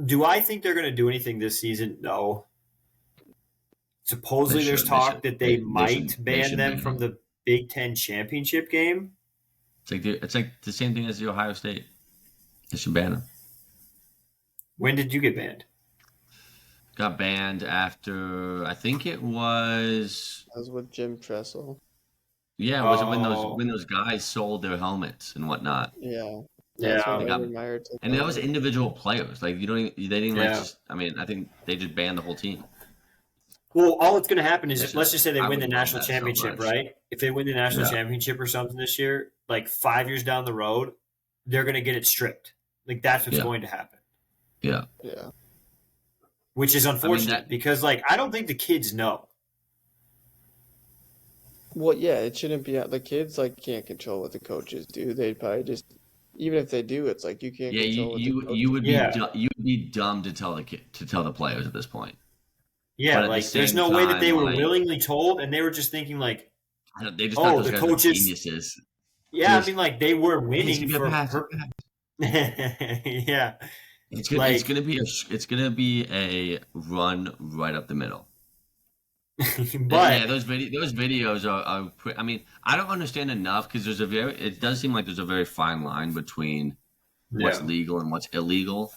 A: Do I think they're going to do anything this season? No. Supposedly, there's talk that they might ban them from the Big Ten championship game.
C: It's like the same thing as the Ohio State. They should ban them.
A: When did you get banned?
C: Got banned after I think it was.
B: That was with Jim Tressel.
C: Yeah, was it when those guys sold their helmets and whatnot?
B: Yeah.
C: And that was individual players. They didn't I think they just banned the whole team.
A: Well, all that's going to happen is let's just say they win the national championship, right? If they win the national championship or something this year, 5 years down the road, they're going to get it stripped. That's what's going to happen.
C: Yeah.
B: Yeah.
A: Which is unfortunate because I don't think the kids know.
B: Well, yeah, it shouldn't be. The kids can't control what the coaches do. They'd probably just, even if they do, it's you can't control what the coaches
C: you would be dumb to tell the players at this point.
A: Yeah, there's no way that they were willingly told, and they were just thinking
C: they just thought those guys
A: coaches
C: were geniuses.
A: Yeah, I mean they were winning yeah.
C: It's gonna be a run right up the middle.
A: But
C: those videos are I mean, I don't understand enough because it does seem like there's a very fine line between what's legal and what's illegal.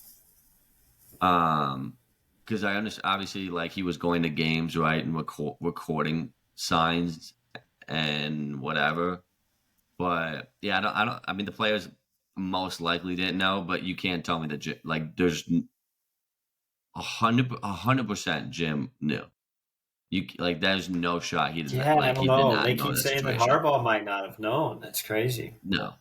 C: Because I understand, obviously, he was going to games, right, and recording signs and whatever. But yeah, I mean, the players most likely didn't know, but you can't tell me that there's 100% Jim knew. There's no shot he didn't.
A: I don't know. They keep saying that Harbaugh might not have known. That's crazy.
C: No,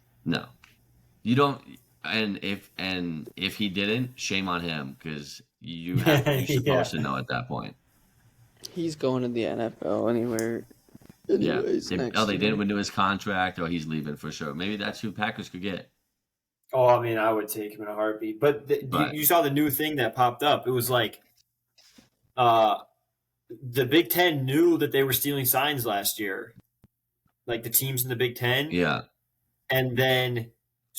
C: you don't. And if he didn't, shame on him because you're
A: Yeah.
C: supposed to know at that point.
B: He's going to the NFL anywhere.
C: Yeah.
B: Anyways,
C: They
B: next year.
C: didn't renew his contract, or he's leaving for sure. Maybe that's who Packers could get.
A: Oh, I mean, I would take him in a heartbeat. But
C: But
A: you saw the new thing that popped up. It was like uh, the Big Ten knew that they were stealing signs last year, like the teams in the Big Ten.
C: yeah,
A: And then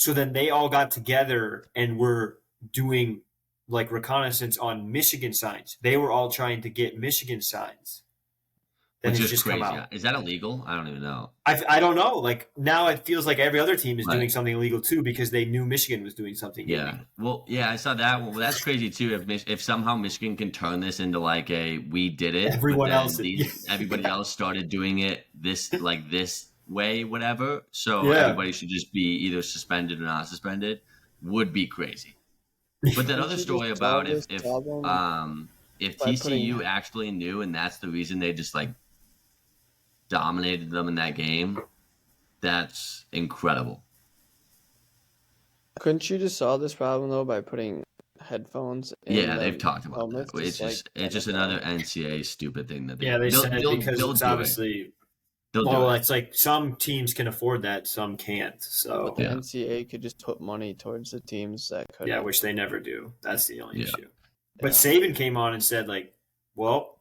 A: they all got together and were doing like reconnaissance on Michigan signs. They were all trying to get Michigan signs. That
C: which
A: has
C: is
A: just
C: crazy.
A: come out.
C: Is that illegal? I don't even know.
A: I don't know. Like now it feels like every other team is
C: Right.
A: doing something illegal too because they knew Michigan was doing something
C: Yeah.
A: illegal.
C: Well, yeah, I saw that. Well, that's crazy too. If somehow Michigan can turn this into like a we did it,
A: Everyone
C: but then
A: else-
C: everybody
A: Yeah.
C: else started doing it this way, whatever. So
A: Yeah.
C: everybody should just be either suspended or not suspended. Would be crazy. But that other
B: Should
C: story
B: just
C: about
B: solve this problem
C: if
B: by
C: TCU
B: putting-
C: actually knew, and that's the reason they just like dominated them in that game, that's incredible.
B: Couldn't you just solve this problem though by putting headphones? In
C: Yeah,
B: the
C: they've talked about
B: helmets,
C: that. It's just
B: like
C: another NCAA stupid thing that
A: Yeah, they
C: they'll-
A: said
C: they'll-
A: because
C: they'll
A: it's
C: do it.
A: obviously
C: They'll do
A: well,
C: it.
A: it's like some teams can afford that, some can't. So
B: But the
C: Yeah.
B: NCAA could just put money towards the teams that could.
A: yeah, which they never do. That's the only
C: Yeah.
A: issue. But Saban came on and said, like, well,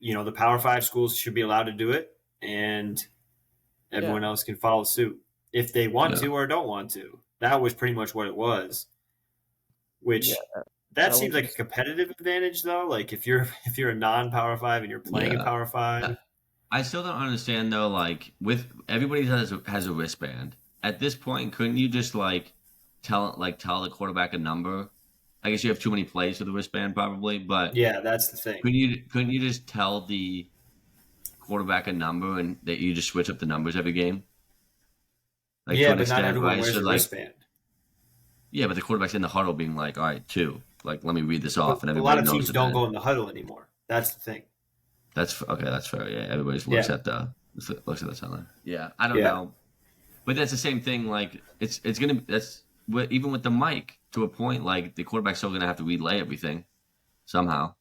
A: the Power Five schools should be allowed to do it, and everyone else can follow suit if they want
C: Yeah.
A: to or don't want to. That was pretty much what it was. Which
B: Yeah,
A: that
B: I
A: seems
B: would
A: like a competitive advantage, though. Like if you're a non-Power Five and you're playing
C: Yeah.
A: a Power Five,
C: I still don't understand though. Like with everybody has a wristband. At this point, couldn't you just tell the quarterback a number? I guess you have too many plays for the wristband, probably. But
A: yeah, that's the thing.
C: couldn't you just tell the quarterback a number and that you just switch up the numbers every game? Like,
A: Yeah,
C: to an
A: but not
C: extent,
A: everyone
C: right?
A: wears
C: So,
A: a
C: like,
A: wristband.
C: yeah, but the quarterback's in the huddle being like, all right, 2. Like, let me read this off, and
A: A
C: everybody
A: lot of
C: knows
A: teams
C: it
A: don't
C: then.
A: go in the huddle anymore. That's the thing.
C: That's okay. That's fair. Yeah, everybody looks
A: Yeah.
C: at the timeline. Yeah, I don't
A: Yeah.
C: know, but that's the same thing. Like it's gonna even with the mic to a point. Like the quarterback's still gonna have to relay everything somehow.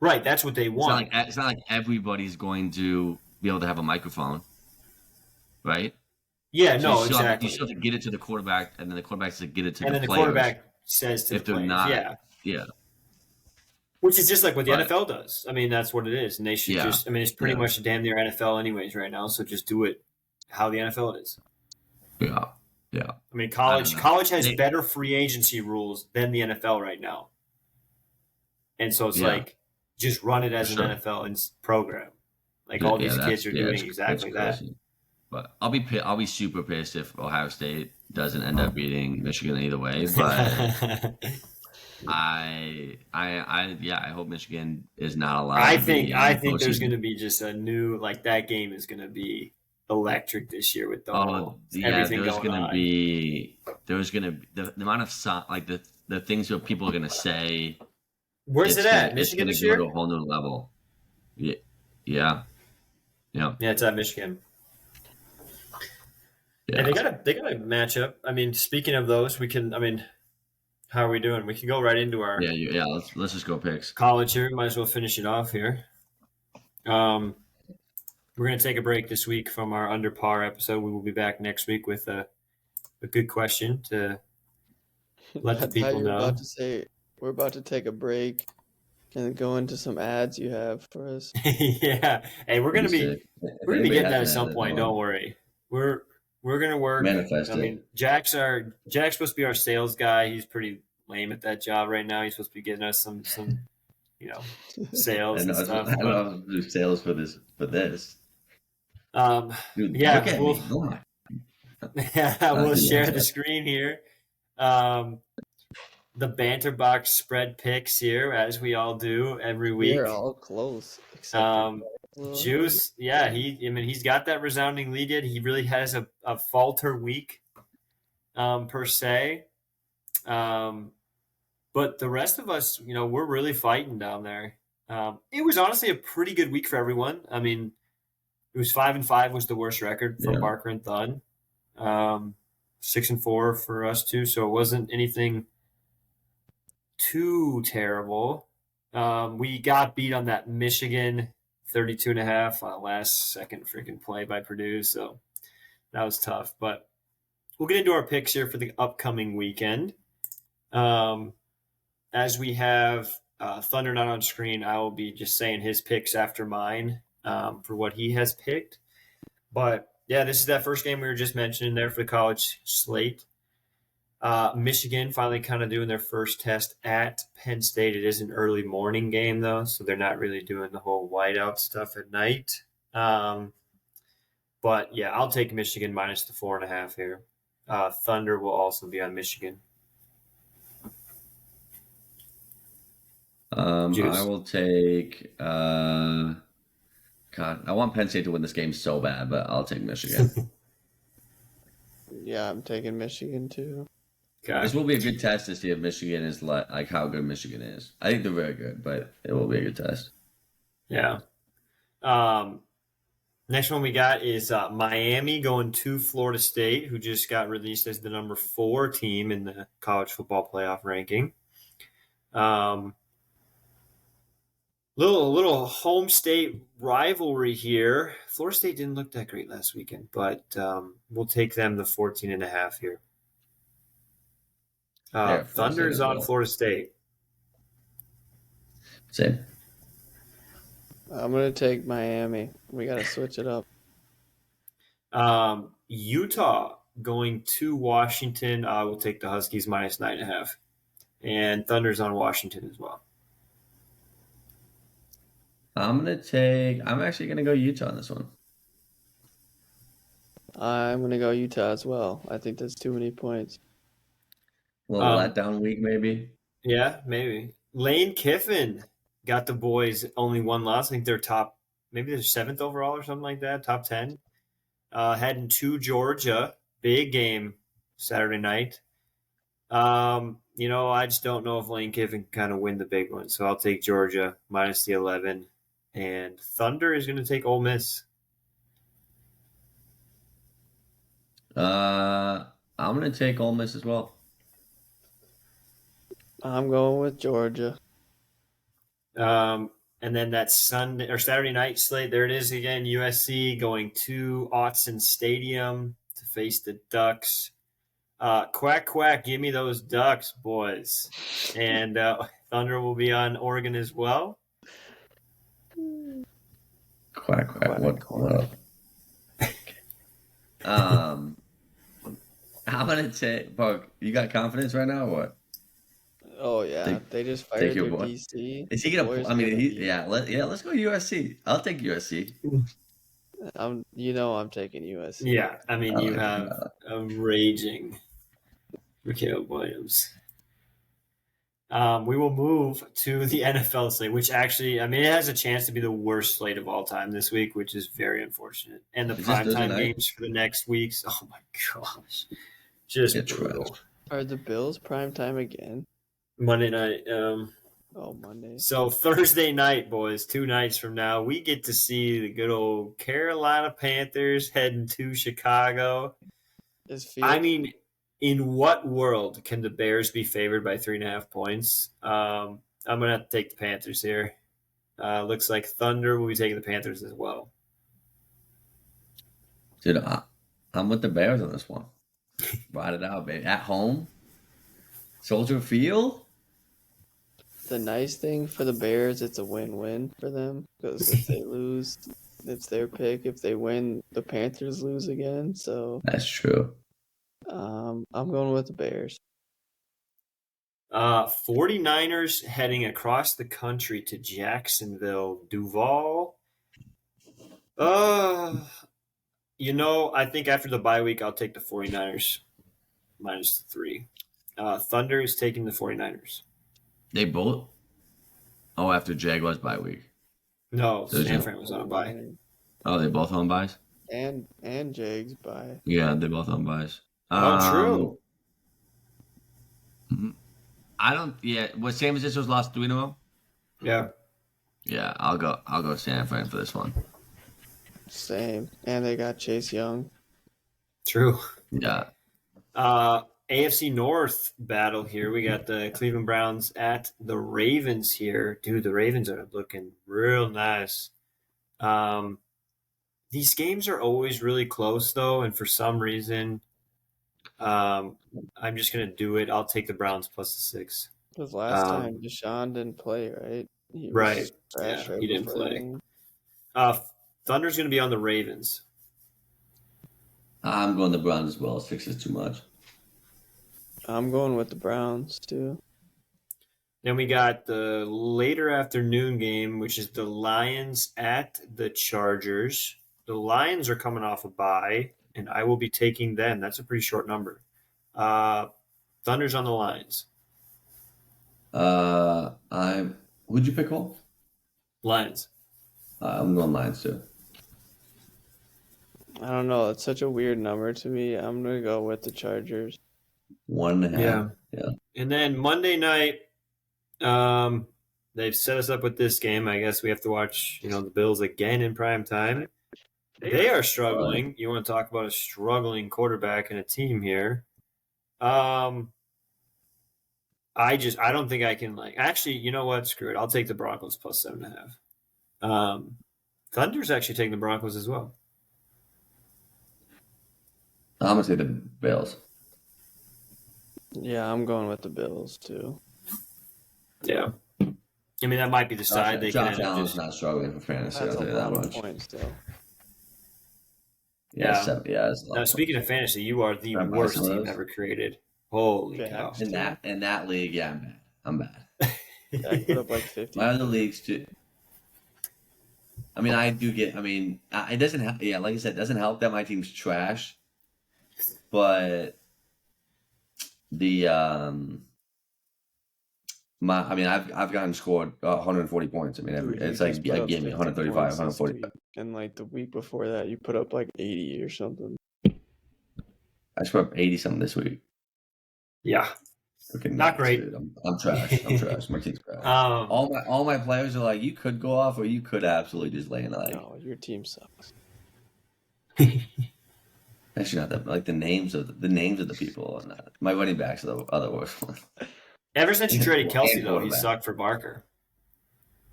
A: Right, that's what they want.
C: It's not like everybody's going to be able to have a microphone, right?
A: Yeah,
C: So
A: no,
C: you
A: exactly.
C: still have to get it to the quarterback, and then the quarterback has to get it to
A: And
C: the
A: then the
C: players.
A: quarterback says to
C: if
A: the
C: they're
A: players,
C: not,
A: yeah. Which is just like what the
C: But-
A: NFL does. I mean, that's what it is. And they should
C: Yeah.
A: just, I mean, it's pretty
C: Yeah.
A: much damn near NFL anyways right now. So just do it how the NFL is.
C: yeah.
A: I mean,
C: I don't know.
A: college has
C: They-
A: better free agency rules than the NFL right now. And so it's
C: Yeah.
A: like, just run it as
C: For
A: an
C: sure.
A: NFL program. Like all these kids are doing exactly that.
C: crazy. But I'll be super pissed if Ohio State doesn't end up beating Michigan either way. But I hope Michigan is not allowed.
A: I
C: to
A: think
C: be
A: I
C: in
A: think there's
C: postseason.
A: going to be just a new that game is going to be electric this year with everything
C: there's
A: going
C: gonna
A: on.
C: be the amount of the things that people are gonna say.
A: Where's it at? Michigan
C: it's
A: this
C: gonna
A: year?
C: go to a whole new level. Yeah.
A: Yeah, it's at Michigan.
C: Yeah.
A: And they got a matchup. I mean, speaking of those, how are we doing? We can go right into our
C: Yeah. Let's just go picks.
A: college here. Might as well finish it off here. We're going to take a break this week from our under par episode. We will be back next week with a good question to let the
B: I thought
A: people
B: you were
A: know.
B: about to say we're about to take a break and go into some ads you have for us.
A: Yeah. Hey, we're going to be getting that at some point. Don't worry. We're going to work.
C: Manifest
A: I
C: it.
A: mean, Jack's supposed to be our sales guy. He's pretty lame at that job right now. He's supposed to be getting us some sales and stuff.
C: I don't know how to do sales for this. Dude,
A: Yeah,
C: look at
A: well-
C: me. Oh my.
A: We'll share the screen here. The Banter Box spread picks here, as we all do every week.
B: We're all close. Except for
A: Juice, yeah, he's got that resounding lead yet. He really has a falter week, per se. But the rest of us, we're really fighting down there. It was honestly a pretty good week for everyone. I mean, it was 5-5 was the worst record for
C: Yeah.
A: Barker and Thun. 6-4 for us too, so it wasn't anything too terrible. We got beat on that Michigan 32.5 last second freaking play by Purdue, so that was tough. But we'll get into our picks here for the upcoming weekend. As we have Thunder not on screen, I will be just saying his picks after mine for what he has picked. But yeah, this is that first game we were just mentioning there for the college slate. Michigan finally kind of doing their first test at Penn State. It is an early morning game, though, so they're not really doing the whole whiteout stuff at night. But yeah, I'll take Michigan minus the 4.5 here. Thunder will also be on Michigan.
C: I will take. God, I want Penn State to win this game so bad, but I'll take Michigan.
B: Yeah, I'm taking Michigan too.
A: Okay.
C: This will be a good test to see if Michigan is like how good Michigan is. I think they're very good, but it will be a good test.
A: Yeah. Next one we got is Miami going to Florida State, who just got released as the number 4 team in the college football playoff ranking. Little home state rivalry here. Florida State didn't look that great last weekend, but we'll take them the 14.5 here. Thunder is on Florida State.
C: Same.
B: I'm gonna take Miami. We gotta switch it up.
A: Utah going to Washington. I will take the Huskies minus 9.5, and Thunder's on Washington as well.
C: I'm actually gonna go Utah on this one.
B: I'm gonna go Utah as well. I think that's too many points.
C: A little letdown week, maybe.
A: Yeah, maybe. Lane Kiffin got the boys only one loss. I think they're maybe they're 7th overall or something like that, top 10. Heading to Georgia, big game Saturday night. I just don't know if Lane Kiffin can kind of win the big one, so I'll take Georgia minus the 11. And Thunder is going to take Ole Miss.
C: I'm going to take Ole Miss as well.
B: I'm going with Georgia.
A: And then that Sunday or Saturday night slate, there it is again. USC going to Autzen Stadium to face the Ducks. Quack, quack, give me those Ducks, boys. And Thunder will be on Oregon as well.
C: Quack, quack, what up? I'm going to take, Bug, you got confidence right now or what?
B: Oh yeah, they just fired their
C: boy.
B: DC.
C: Is he gonna? Let's go USC. I'll take USC.
B: I'm taking USC.
A: Yeah, I mean you have a raging Caleb Williams. We will move to the NFL slate, which actually, I mean, it has a chance to be the worst slate of all time this week, which is very unfortunate. And the primetime games for the next weeks, oh my gosh, just brutal.
B: Are the Bills primetime again?
A: Monday night.
B: Monday.
A: So Thursday night, boys, 2 nights from now, we get to see the good old Carolina Panthers heading to Chicago. I mean, in what world can the Bears be favored by 3.5 points? I'm going to have to take the Panthers here. Looks like Thunder will be taking the Panthers as well.
C: Dude, I'm with the Bears on this one. Ride it out, baby. At home? Soldier Field?
B: The nice thing for the Bears, it's a win-win for them because if they lose, it's their pick. If they win, the Panthers lose again. So
C: that's true.
B: I'm going with the Bears.
A: 49ers heading across the country to Jacksonville. Duval. I think after the bye week, I'll take the 49ers minus the 3. Thunder is taking the 49ers.
C: They both? Oh, after Jaguars bye week.
A: No, San Fran was on a bye.
C: Oh, they both on buys?
B: And Jags bye.
C: Yeah, they both on buys.
A: True.
C: Was San Francisco's lost 3-0?
A: Yeah.
C: Yeah, I'll go San Fran for this one.
B: Same. And they got Chase Young.
A: True.
C: Yeah.
A: AFC North battle here. We got the Cleveland Browns at the Ravens here. Dude, the Ravens are looking real nice. These games are always really close, though, and for some reason, I'm just going to do it. I'll take the Browns plus the 6.
B: Because last time Deshaun didn't play, right? He was
A: Right.
B: trash
A: Yeah,
B: right
A: he didn't
B: before the
A: play.
B: game.
A: Thunder's going to be on the Ravens.
C: I'm going the Browns as well. 6 is too much.
B: I'm going with the Browns, too.
A: Then we got the later afternoon game, which is the Lions at the Chargers. The Lions are coming off a bye, and I will be taking them. That's a pretty short number. Thunder's on the Lions.
C: Who'd you pick, Cole?
A: Lions.
C: I'm going Lions too.
B: I don't know. It's such a weird number to me. I'm going to go with the Chargers.
C: 1.5. Yeah.
A: And then Monday night, they've set us up with this game. I guess we have to watch, the Bills again in prime time. They are struggling. You want to talk about a struggling quarterback and a team here? I don't think I can actually, you know what? Screw it. I'll take the Broncos plus 7.5. Thunder's actually taking the Broncos as well.
C: I'm going to say the Bills.
B: Yeah, I'm going with the Bills, too.
A: Yeah. I mean, that might be the side they can
C: Josh Allen's not struggling for fantasy.
B: That's
C: I'll tell you that much.
B: Points, though.
C: Yeah.
A: Now, speaking of fantasy, you are the worst team ever created. Holy cow!
C: In that league, yeah, I'm bad.
B: I put up like 50.
C: My other leagues too. I mean, I do get. I mean, it doesn't help. Yeah, like I said, it doesn't help that my team's trash. But I've gotten scored 140 points. I mean, it's like I gave me 135, 140.
B: And like the week before that, you put up like 80 or something.
C: I put up 80 something this week.
A: Yeah. Not great.
C: Dude. I'm trash. I'm trash. My team's trash. All my players are like, you could go off or you could absolutely just lay an egg.
B: No, your team sucks.
C: Actually, not that. Like the names of the people. And my running backs are the other worst one.
A: Ever since you traded Kelsey, though, he sucked for Barker.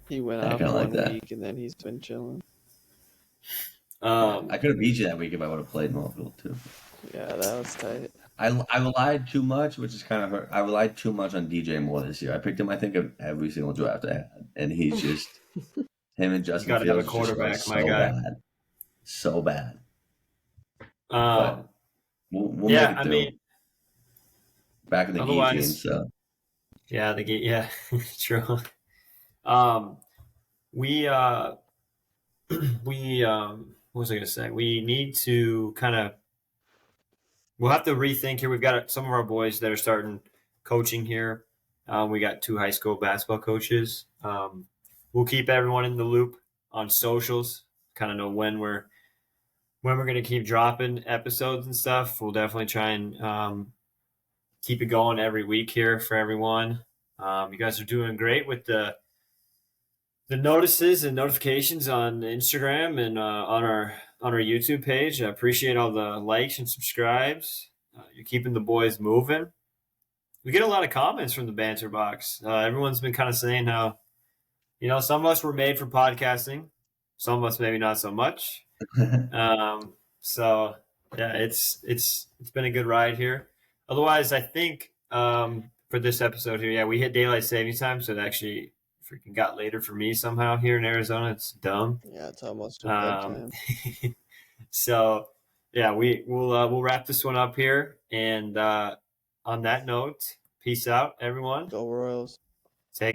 B: He went out one week and then he's been chilling.
C: I could have beat you that week if I would have played Mobile too.
B: Yeah, that was tight.
C: I relied too much, which is kind of hurt. I relied too much on DJ Moore this year. I picked him, I think, of every single draft I had, and he's just him and Justin Fields.
A: Got to have a quarterback, my guy.
C: So bad. We'll make it through. Back in the game, so
A: yeah, the game. Yeah, true. What was I going to say? We need to we'll have to rethink here. We've got some of our boys that are starting coaching here. We got 2 high school basketball coaches. We'll keep everyone in the loop on socials, kind of know when we're going to keep dropping episodes and stuff. We'll definitely try and keep it going every week here for everyone. You guys are doing great with the notices and notifications on Instagram and on our YouTube page. I appreciate all the likes and subscribes. You're keeping the boys moving. We get a lot of comments from the Banter Box. Everyone's been kind of saying how, some of us were made for podcasting. Some of us maybe not so much. So yeah, it's been a good ride here. Otherwise, I think for this episode here, we hit daylight savings time, so it actually freaking got later for me somehow here in Arizona. It's dumb.
B: Yeah, it's almost bedtime.
A: So yeah, we'll wrap this one up here, and on that note, peace out, everyone.
B: Go Royals.